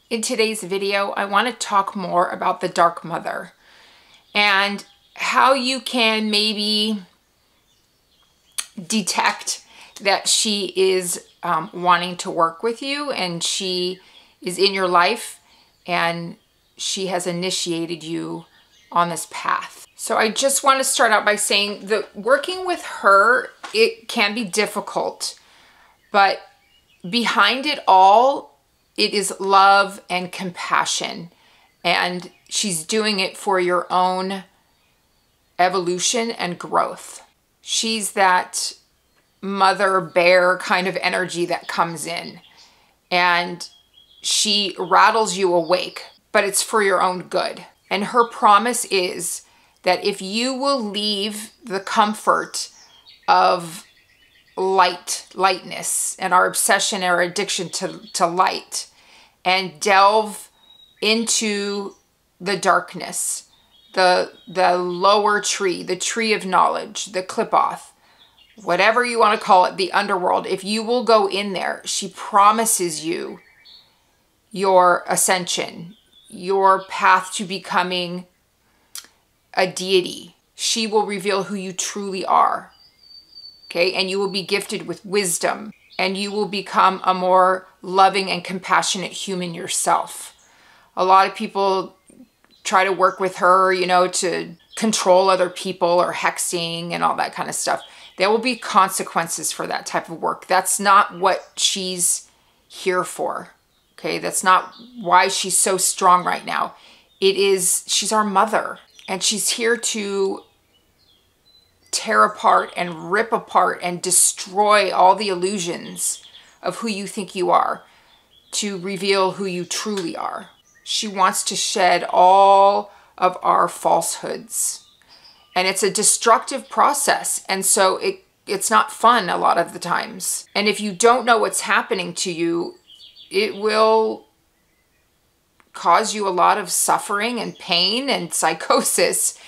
In today's video, I want to talk more about the Dark Mother and how you can maybe detect that she is wanting to work with you and she is in your life and she has initiated you on this path. So I just want to start out by saying that working with her, it can be difficult, but behind it all, it is love and compassion, and she's doing it for your own evolution and growth. She's that mother bear kind of energy that comes in, and she rattles you awake, but it's for your own good. And her promise is that if you will leave the comfort of lightness and our obsession or addiction to light and delve into the darkness, the lower tree, the tree of knowledge, the clip-off, whatever you want to call it, the underworld, if you will go in there, she promises you your ascension, your path to becoming a deity. She will reveal who you truly are. Okay, and you will be gifted with wisdom and you will become a more loving and compassionate human yourself. A lot of people try to work with her, you know, to control other people or hexing and all that kind of stuff. There will be consequences for that type of work. That's not what she's here for. Okay, that's not why she's so strong right now. She's our mother and she's here to tear apart and rip apart and destroy all the illusions of who you think you are, to reveal who you truly are. She wants to shed all of our falsehoods, and it's a destructive process, and so it's not fun a lot of the times. And if you don't know what's happening to you, it will cause you a lot of suffering and pain and psychosis.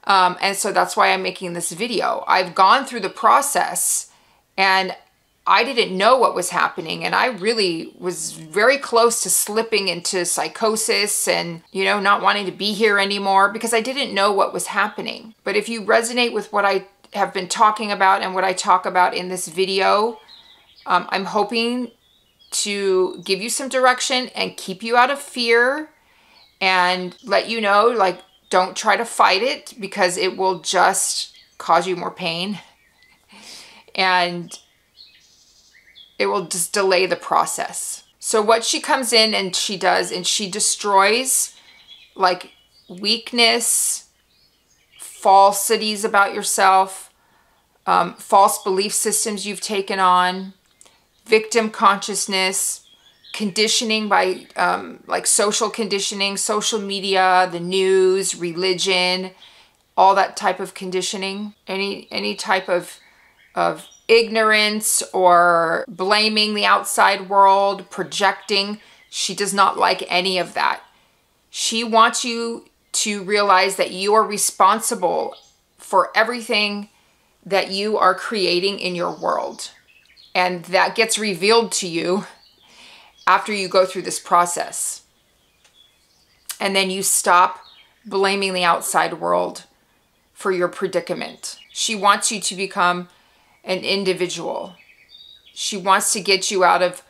And so that's why I'm making this video. I've gone through the process and I didn't know what was happening. And I really was very close to slipping into psychosis and, you know, not wanting to be here anymore because I didn't know what was happening. But if you resonate with what I have been talking about and what I talk about in this video, I'm hoping to give you some direction and keep you out of fear and let you know, like, don't try to fight it because it will just cause you more pain and it will just delay the process. So what she comes in and she does, and she destroys like weakness, falsities about yourself, false belief systems you've taken on, victim consciousness, conditioning by like social conditioning, social media, the news, religion, all that type of conditioning, any type of ignorance or blaming the outside world, projecting. She does not like any of that. She wants you to realize that you are responsible for everything that you are creating in your world. And that gets revealed to you after you go through this process. And then you stop blaming the outside world for your predicament. She wants you to become an individual. She wants to get you out of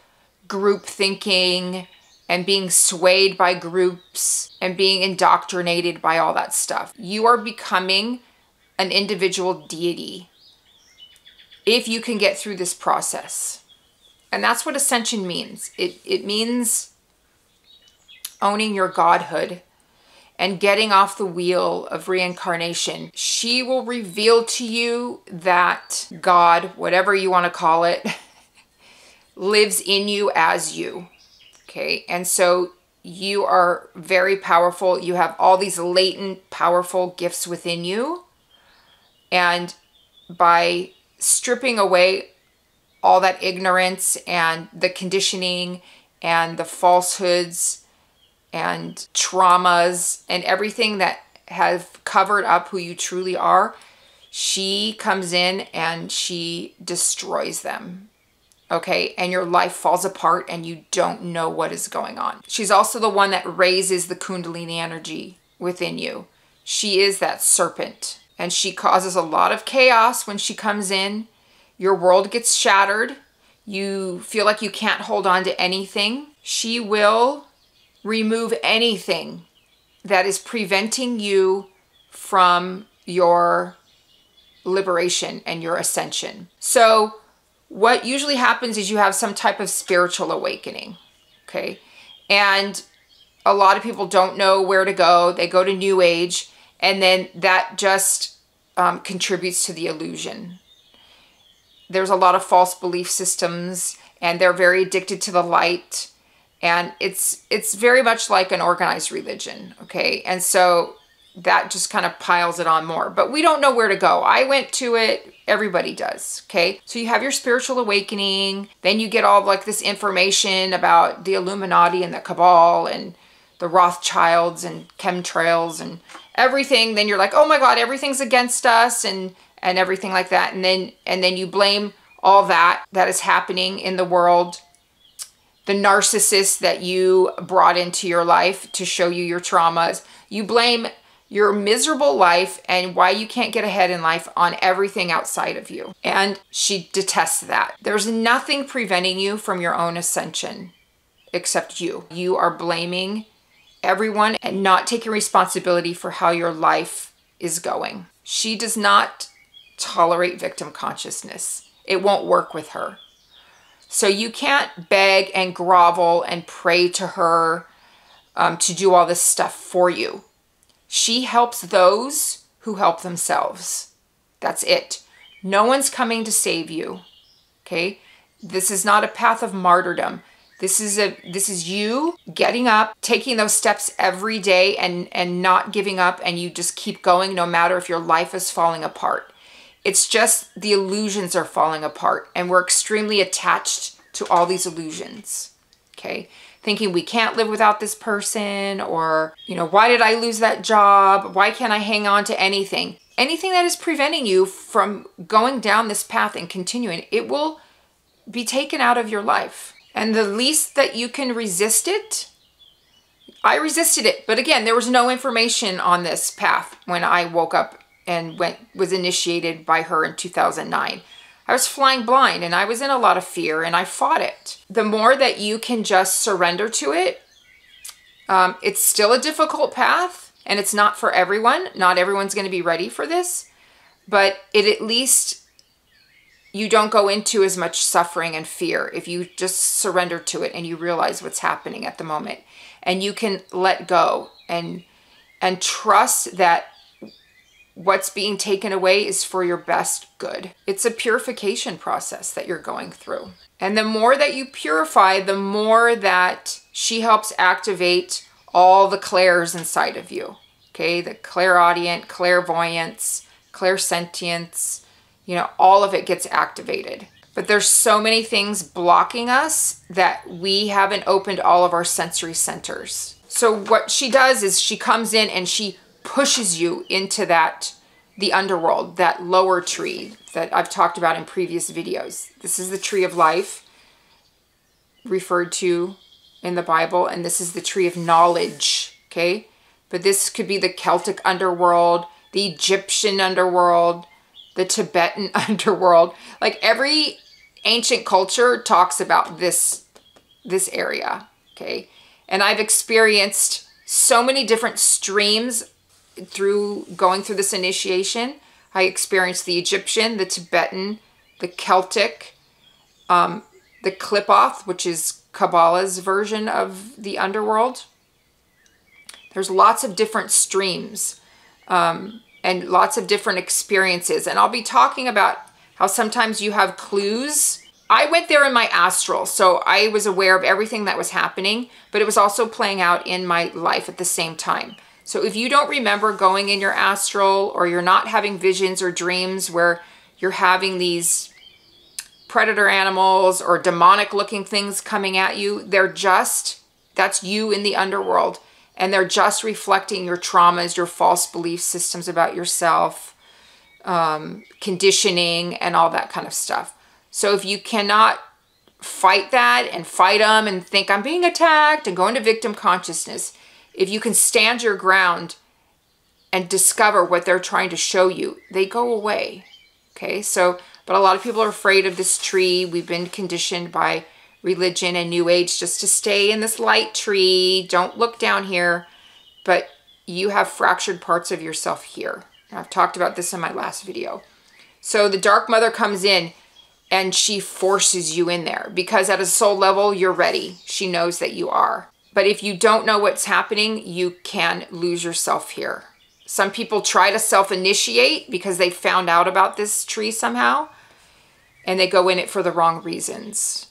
group thinking and being swayed by groups and being indoctrinated by all that stuff. You are becoming an individual deity if you can get through this process. And that's what ascension means. It means owning your godhood and getting off the wheel of reincarnation. She will reveal to you that God, whatever you want to call it, lives in you as you. Okay, and so you are very powerful. You have all these latent, powerful gifts within you. And by stripping away all that ignorance and the conditioning and the falsehoods and traumas and everything that has covered up who you truly are, she comes in and she destroys them. okay? And your life falls apart and you don't know what is going on. She's also the one that raises the Kundalini energy within you. She is that serpent, and she causes a lot of chaos when she comes in. Your world gets shattered. You feel like you can't hold on to anything. She will remove anything that is preventing you from your liberation and your ascension. So what usually happens is you have some type of spiritual awakening, okay? And a lot of people don't know where to go. They go to New Age, and then that just contributes to the illusion. There's a lot of false belief systems, and they're very addicted to the light. And it's very much like an organized religion, okay? And so that just kind of piles it on more. But we don't know where to go. I went to it. Everybody does, okay? So you have your spiritual awakening. Then you get all like this information about the Illuminati and the Cabal and the Rothschilds and chemtrails and everything. Then you're like, oh my God, everything's against us and everything like that. And then you blame all that is happening in the world, the narcissist that you brought into your life to show you your traumas. You blame your miserable life and why you can't get ahead in life on everything outside of you. And she detests that. There's nothing preventing you from your own ascension except you. You are blaming everyone and not taking responsibility for how your life is going. She does not tolerate victim consciousness. It won't work with her. So you can't beg and grovel and pray to her to do all this stuff for you. She helps those who help themselves. That's it. No one's coming to save you, okay? This is not a path of martyrdom. This is you getting up, taking those steps every day and not giving up, and you just keep going no matter if your life is falling apart. It's just the illusions are falling apart, and we're extremely attached to all these illusions, okay? Thinking we can't live without this person, or, you know, why did I lose that job? Why can't I hang on to anything? Anything that is preventing you from going down this path and continuing, it will be taken out of your life. And the least that you can resist it, I resisted it. But again, there was no information on this path when I woke up and was initiated by her in 2009. I was flying blind and I was in a lot of fear and I fought it. The more that you can just surrender to it, it's still a difficult path and it's not for everyone. Not everyone's going to be ready for this, but at least you don't go into as much suffering and fear if you just surrender to it and you realize what's happening at the moment. And you can let go and trust that what's being taken away is for your best good. It's a purification process that you're going through. And the more that you purify, the more that she helps activate all the clairs inside of you. Okay, the clairaudient, clairvoyance, clairsentience, you know, all of it gets activated. But there's so many things blocking us that we haven't opened all of our sensory centers. So what she does is she comes in and she pushes you into the underworld, that lower tree that I've talked about in previous videos. This is the tree of life referred to in the Bible, and this is the tree of knowledge, okay? But this could be the Celtic underworld, the Egyptian underworld, the Tibetan underworld. Like every ancient culture talks about this area, okay? And I've experienced so many different streams through going through this initiation. I experienced the Egyptian, the Tibetan, the Celtic, the Qliphoth, which is Kabbalah's version of the underworld. There's lots of different streams and lots of different experiences. And I'll be talking about how sometimes you have clues. I went there in my astral, so I was aware of everything that was happening, but it was also playing out in my life at the same time. So if you don't remember going in your astral, or you're not having visions or dreams where you're having these predator animals or demonic looking things coming at you, that's you in the underworld. And they're just reflecting your traumas, your false belief systems about yourself, conditioning, and all that kind of stuff. So if you cannot fight that and fight them and think I'm being attacked and go into victim consciousness, if you can stand your ground and discover what they're trying to show you, they go away. Okay, so, but a lot of people are afraid of this tree. We've been conditioned by religion and New Age just to stay in this light tree. Don't look down here. But you have fractured parts of yourself here. I've talked about this in my last video. So the Dark Mother comes in and she forces you in there because at a soul level, you're ready. She knows that you are. But if you don't know what's happening, you can lose yourself here. Some people try to self-initiate because they found out about this tree somehow, and they go in it for the wrong reasons.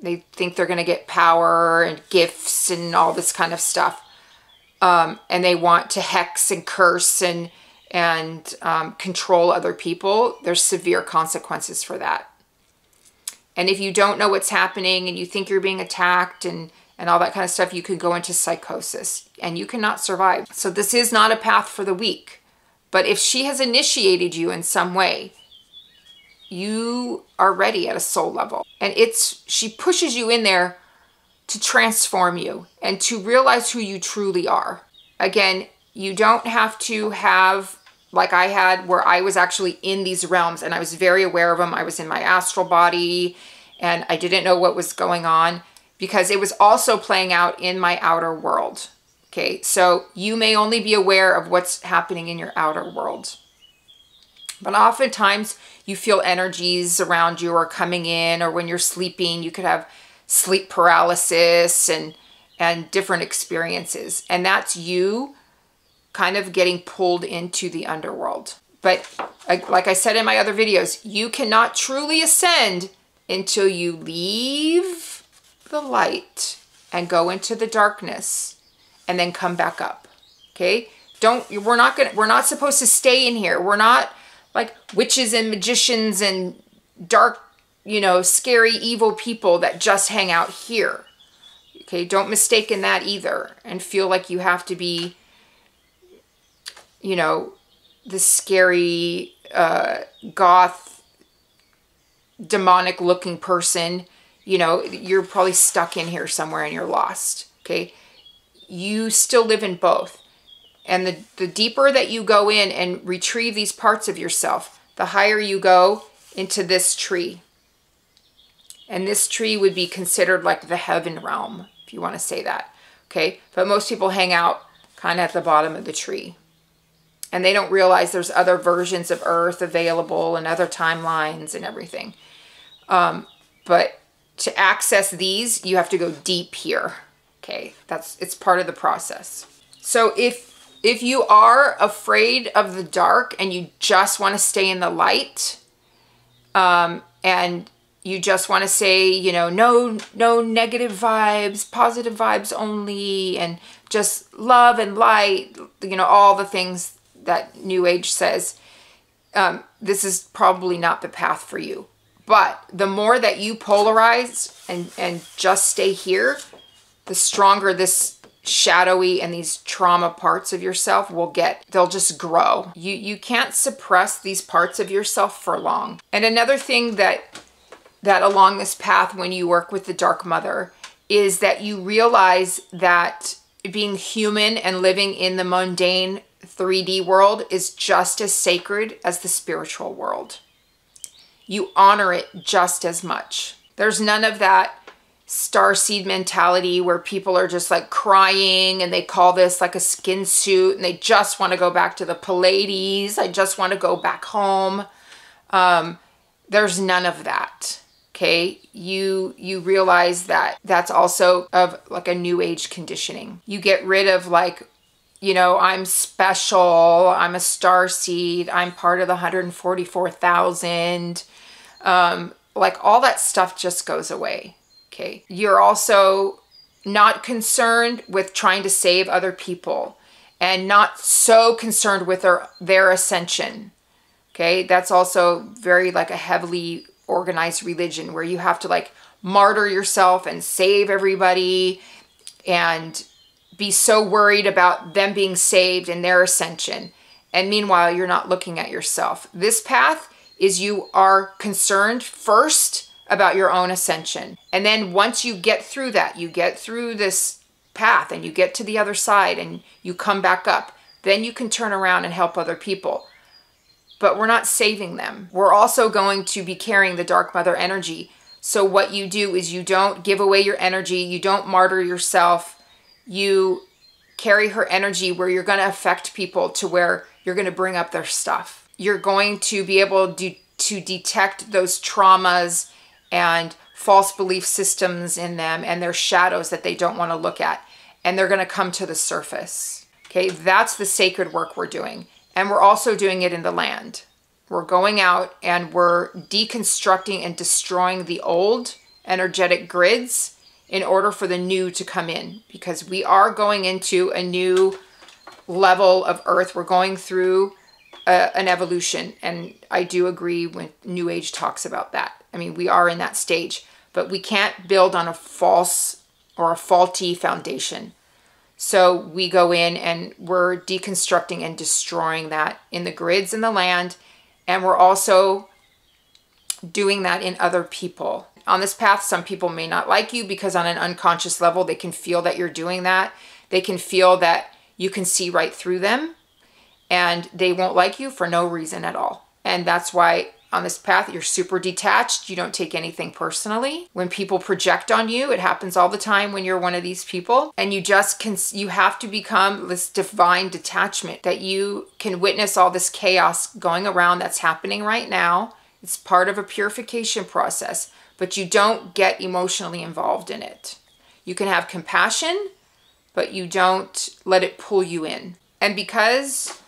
They think they're going to get power and gifts and all this kind of stuff. And they want to hex and curse and control other people. There's severe consequences for that. And if you don't know what's happening and you think you're being attacked and all that kind of stuff, you can go into psychosis and you cannot survive. So this is not a path for the weak. But if she has initiated you in some way, you are ready at a soul level. And she pushes you in there to transform you and to realize who you truly are. Again, you don't have to have, like I had, where I was actually in these realms and I was very aware of them. I was in my astral body and I didn't know what was going on because it was also playing out in my outer world. Okay, so you may only be aware of what's happening in your outer world. But oftentimes you feel energies around you are coming in, or when you're sleeping, you could have sleep paralysis and different experiences. And that's you kind of getting pulled into the underworld. But like I said in my other videos, you cannot truly ascend until you leave the light and go into the darkness and then come back up. Okay? We're not supposed to stay in here. We're not like witches and magicians and dark, scary, evil people that just hang out here. Okay, don't mistake in that either and feel like you have to be, the scary, goth, demonic looking person. You're probably stuck in here somewhere and you're lost. Okay, you still live in both. And the deeper that you go in and retrieve these parts of yourself, the higher you go into this tree. And this tree would be considered like the heaven realm, if you want to say that. Okay, but most people hang out kind of at the bottom of the tree. And they don't realize there's other versions of Earth available and other timelines and everything. But to access these, you have to go deep here. Okay, it's part of the process. So if you are afraid of the dark and you just want to stay in the light, and you just want to say, no negative vibes, positive vibes only, and just love and light, all the things that New Age says, this is probably not the path for you. But the more that you polarize and just stay here, the stronger this shadowy and these trauma parts of yourself will get. They'll just grow. You can't suppress these parts of yourself for long. And another thing that along this path when you work with the Dark Mother is that you realize that being human and living in the mundane 3D world is just as sacred as the spiritual world. You honor it just as much. There's none of that starseed mentality where people are just like crying and they call this like a skin suit and they just want to go back to the Pleiades. I just want to go back home. There's none of that. Okay, you realize that that's also of like a New Age conditioning. You get rid of like, I'm special, I'm a starseed, I'm part of the 144,000. Like all that stuff just goes away. Okay, you're also not concerned with trying to save other people and not so concerned with their ascension. Okay, that's also very like a heavily organized religion where you have to like martyr yourself and save everybody and be so worried about them being saved and their ascension. And meanwhile, you're not looking at yourself. This path is you are concerned first about your own ascension. And then once you get through that, you get through this path and you get to the other side and you come back up, then you can turn around and help other people. But we're not saving them. We're also going to be carrying the Dark Mother energy. So what you do is you don't give away your energy. You don't martyr yourself. You carry her energy where you're going to affect people to where you're going to bring up their stuff. You're going to be able to detect those traumas and false belief systems in them and their shadows that they don't want to look at. And they're going to come to the surface. Okay, that's the sacred work we're doing. And we're also doing it in the land. We're going out and we're deconstructing and destroying the old energetic grids in order for the new to come in. Because we are going into a new level of Earth. We're going through an evolution. And I do agree when New Age talks about that. I mean, we are in that stage. But we can't build on a false or a faulty foundation. So we go in and we're deconstructing and destroying that in the grids in the land. And we're also doing that in other people. On this path, some people may not like you because on an unconscious level, they can feel that you're doing that. They can feel that you can see right through them and they won't like you for no reason at all. And that's why on this path, you're super detached. You don't take anything personally. When people project on you, it happens all the time when you're one of these people. And you just you have to become this divine detachment that you can witness all this chaos going around that's happening right now. It's part of a purification process, but you don't get emotionally involved in it. You can have compassion, but you don't let it pull you in. And because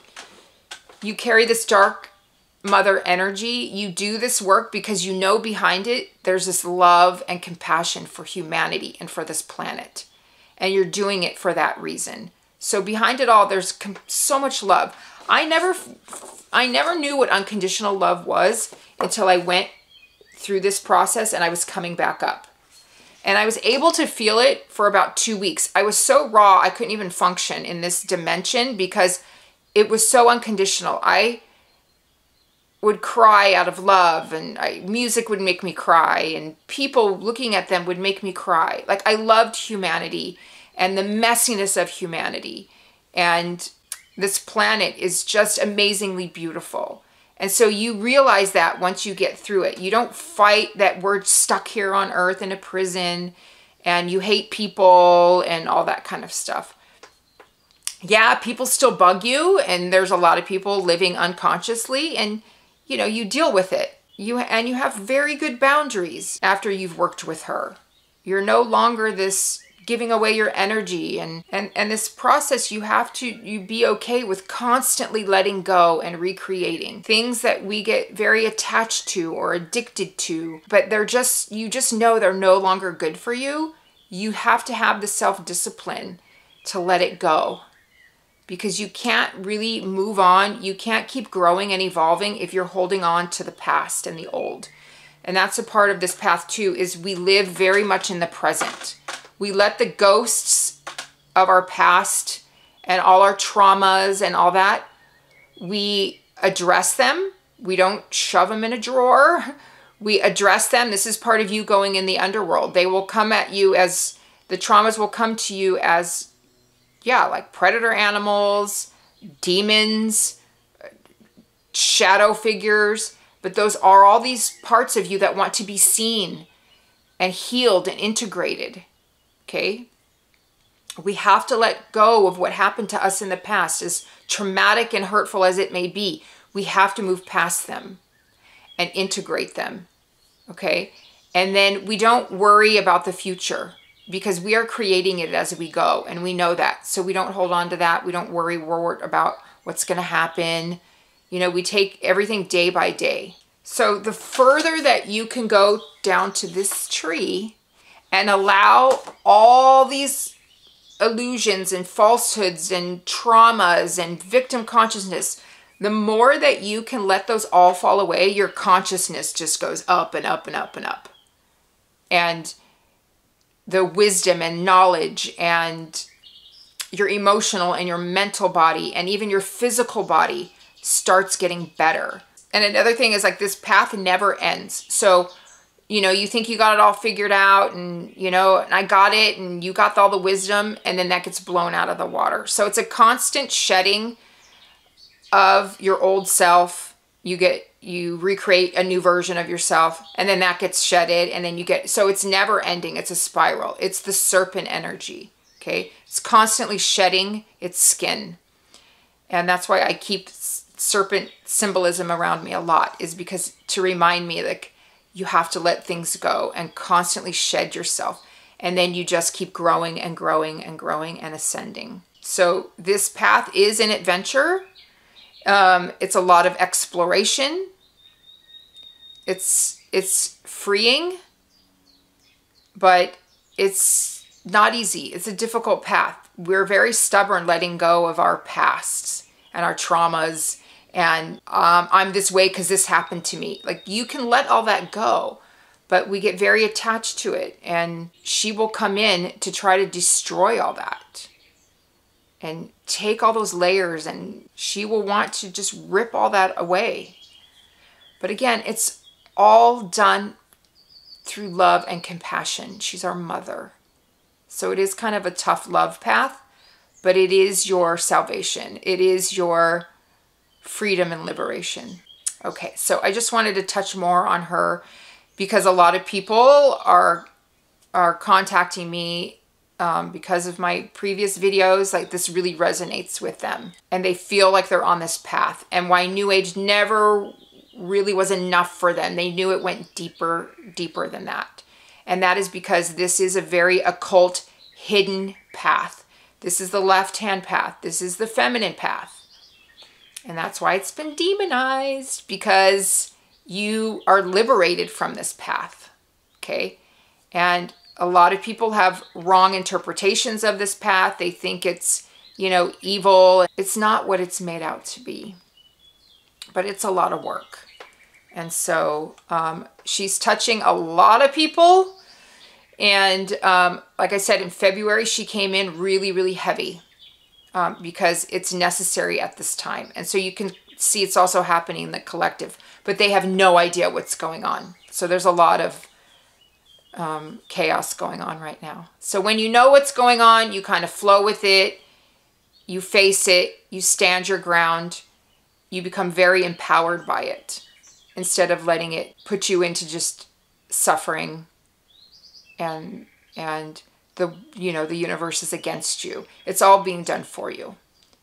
you carry this Dark Mother energy, you do this work because you know behind it there's this love and compassion for humanity and for this planet, and you're doing it for that reason. So behind it all there's so much love. I never knew what unconditional love was until I went through this process and I was coming back up, and I was able to feel it for about 2 weeks. I was so raw I couldn't even function in this dimension because it was so unconditional. I would cry out of love, and music would make me cry, and people looking at them would make me cry. Like, I loved humanity and the messiness of humanity. And this planet is just amazingly beautiful. And so you realize that once you get through it. You don't fight that we're stuck here on Earth in a prison and you hate people and all that kind of stuff. Yeah, people still bug you, and there's a lot of people living unconsciously, and you know, you deal with it. You have very good boundaries after you've worked with her. You're no longer this giving away your energy, and this process you be okay with constantly letting go and recreating things that we get very attached to or addicted to, but you just know they're no longer good for you. You have to have the self-discipline to let it go. Because you can't really move on. You can't keep growing and evolving if you're holding on to the past and the old. And that's a part of this path too, is we live very much in the present. We let the ghosts of our past and all our traumas and all that, we address them. We don't shove them in a drawer. We address them. This is part of you going in the underworld. They will come at you as, the traumas will come to you as, yeah, like predator animals, demons, shadow figures. But those are all these parts of you that want to be seen and healed and integrated. Okay? We have to let go of what happened to us in the past, as traumatic and hurtful as it may be. We have to move past them and integrate them. Okay? And then we don't worry about the future, because we are creating it as we go, and we know that. So we don't hold on to that. We don't worry about what's going to happen. You know, we take everything day by day. So the further that you can go down to this tree and allow all these illusions and falsehoods and traumas and victim consciousness, the more that you can let those all fall away, your consciousness just goes up and up and up and up. And the wisdom and knowledge and your emotional and your mental body and even your physical body starts getting better. And another thing is, like, this path never ends. So you know, you think you got it all figured out, and, you know, and I got it, and you got all the wisdom, and then that gets blown out of the water. So it's a constant shedding of your old self. You recreate a new version of yourself, and then that gets shedded, and then you get, so it's never ending. It's a spiral. It's the serpent energy. Okay. It's constantly shedding its skin. And that's why I keep serpent symbolism around me a lot, is because to remind me, like, you have to let things go and constantly shed yourself. And then you just keep growing and growing and growing and ascending. So this path is an adventure. It's a lot of exploration. It's freeing, but it's not easy. It's a difficult path. We're very stubborn letting go of our pasts and our traumas. And I'm this way because this happened to me. Like, you can let all that go, but we get very attached to it. And she will come in to try to destroy all that and take all those layers, and she will want to just rip all that away. But again, it's all done through love and compassion. She's our mother. So it is kind of a tough love path, but it is your salvation. It is your freedom and liberation. Okay, so I just wanted to touch more on her because a lot of people are contacting me because of my previous videos. Like, this really resonates with them, and they feel like they're on this path, and why New Age never really was enough for them. They knew it went deeper than that. And that is because this is a very occult, hidden path. This is the left-hand path. This is the feminine path. And that's why it's been demonized, because you are liberated from this path. Okay? And a lot of people have wrong interpretations of this path. They think it's, you know, evil. It's not what it's made out to be. But it's a lot of work. And so she's touching a lot of people. And like I said, in February, she came in really, really heavy because it's necessary at this time. And so you can see it's also happening in the collective. But they have no idea what's going on. So there's a lot of chaos going on right now. So when you know what's going on, you kind of flow with it. You face it. You stand your ground. You become very empowered by it, instead of letting it put you into just suffering and the, you know, the universe is against you. It's all being done for you.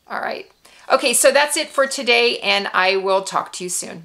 All right. Okay, so that's it for today, and I will talk to you soon.